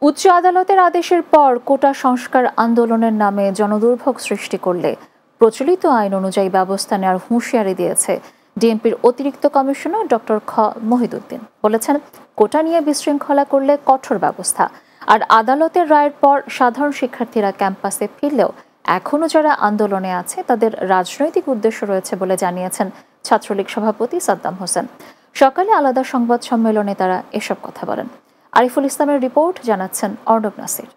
উচ্চ আদালতের আদেশের পর কোটা সংস্কার আন্দোলনের নামে জনদুর্ভোগ সৃষ্টি করলে প্রচলিত আইন অনুযায়ী ব্যবস্থা নেওয়ার হুঁশিয়ারি দিয়েছে ডিএমপির অতিরিক্ত কমিশনার ডক্টর খ মহিদুদ্দিন। বলেছেন, কোটা নিয়ে বিশৃঙ্খলা করলে কঠোর ব্যবস্থা। আর আদালতের রায়ের পর সাধারণ শিক্ষার্থীরা ক্যাম্পাসে ফিরলেও এখনও যারা আন্দোলনে আছে তাদের রাজনৈতিক উদ্দেশ্য রয়েছে বলে জানিয়েছেন ছাত্রলীগ সভাপতি সাদ্দাম হোসেন। সকালে আলাদা সংবাদ সম্মেলনে তারা এসব কথা বলেন। আরিফুল ইসলামের রিপোর্ট, জানাচ্ছেন অর্ণব নাসির।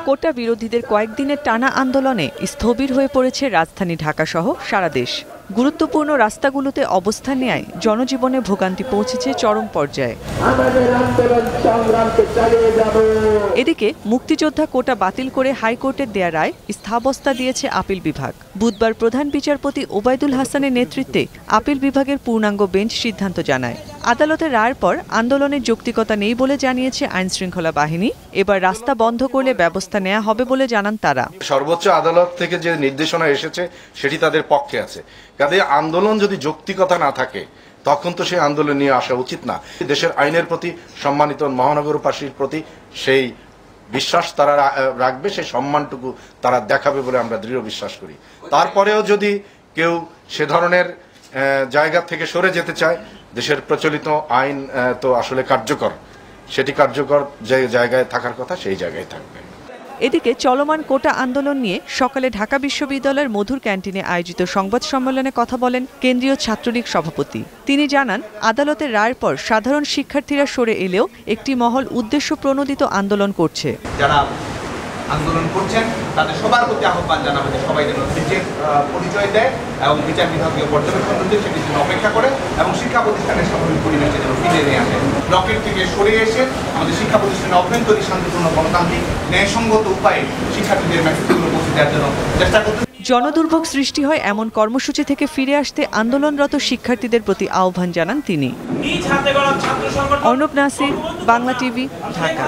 কোটা বিরোধীদের কয়েকদিনের টানা আন্দোলনে স্থবির হয়ে পড়েছে রাজধানী ঢাকা সহ সারা দেশ। গুরুত্বপূর্ণ রাস্তাগুলোতে অবস্থান নেয় জনজীবনে ভোগান্তি পৌঁছেছে চরম পর্যায়ে। এদিকে মুক্তিযোদ্ধা কোটা বাতিল করে হাইকোর্টের দেয়া রায় স্থিতাবস্থা দিয়েছে আপিল বিভাগ। বুধবার প্রধান বিচারপতি ওবায়দুল হাসানের নেতৃত্বে আপিল বিভাগের পূর্ণাঙ্গ বেঞ্চ সিদ্ধান্ত জানায়, আদালতের রায়ের পর আন্দোলনের যৌক্তিকতা নেই বলে জানিয়েছে আইনশৃঙ্খলা বাহিনী। এবার রাস্তা বন্ধ করলে ব্যবস্থা নেওয়া হবে বলে জানান তারা। সর্বোচ্চ আদালত থেকে যে নির্দেশনা এসেছে সেটি তাদের পক্ষে আছে। কাজে আন্দোলন যদি যৌক্তিকতা না থাকে তখন তো সেই আন্দোলন নিয়ে আসা উচিত না। দেশের আইনের প্রতি, সম্মানিত মহানগরবাসীর প্রতি সেই বিশ্বাস তারা রাখবে, সেই সম্মানটুকু তারা দেখাবে বলে আমরা দৃঢ় বিশ্বাস করি। তারপরেও যদি কেউ সে ধরনের জায়গা থেকে সরে যেতে চায়, দেশের প্রচলিত আইন তো আসলে কার্যকর, সেটি কার্যকর যে জায়গায় থাকার কথা সেই জায়গায় থাকবে। এদিকে চলমান কোটা আন্দোলন নিয়ে সকালে ঢাকা বিশ্ববিদ্যালয়ের মধুর ক্যান্টিনে আয়োজিত সংবাদ সম্মেলনে কথা বলেন কেন্দ্রীয় ছাত্রলীগ সভাপতি। তিনি জানান, আদালতের রায়ের পর সাধারণ শিক্ষার্থীরা সরে এলেও একটি মহল উদ্দেশ্য প্রণোদিত আন্দোলন করছে। যারা আন্দোলন করছেন তাদের সবার প্রতি আহ্বান জানাবো যে সবাই যেন নিজের পরিচয় দেয় এবং বিচার বিভাগীয় পর্যবেক্ষণ দিতে সেটির জন্য অপেক্ষা করে এবং শিক্ষা প্রতিষ্ঠানের স্বাভাবিক পরিবেশে যেন ফিরে নিয়ে আসে। ব্লকের থেকে সরে এসে আমাদের শিক্ষা প্রতিষ্ঠানের অভ্যন্তরীণ শান্তিপূর্ণ গণতান্ত্রিক ন্যায়সঙ্গত উপায়ে শিক্ষার্থীদের মেসেজগুলো পৌঁছে দেওয়ার জন্য চেষ্টা করতে। জনদুর্ভোগ সৃষ্টি হয় এমন কর্মসূচি থেকে ফিরে আসতে আন্দোলনরত শিক্ষার্থীদের প্রতি আহ্বান জানান তিনি। অর্ণব নাসির, বাংলা টিভি, ঢাকা।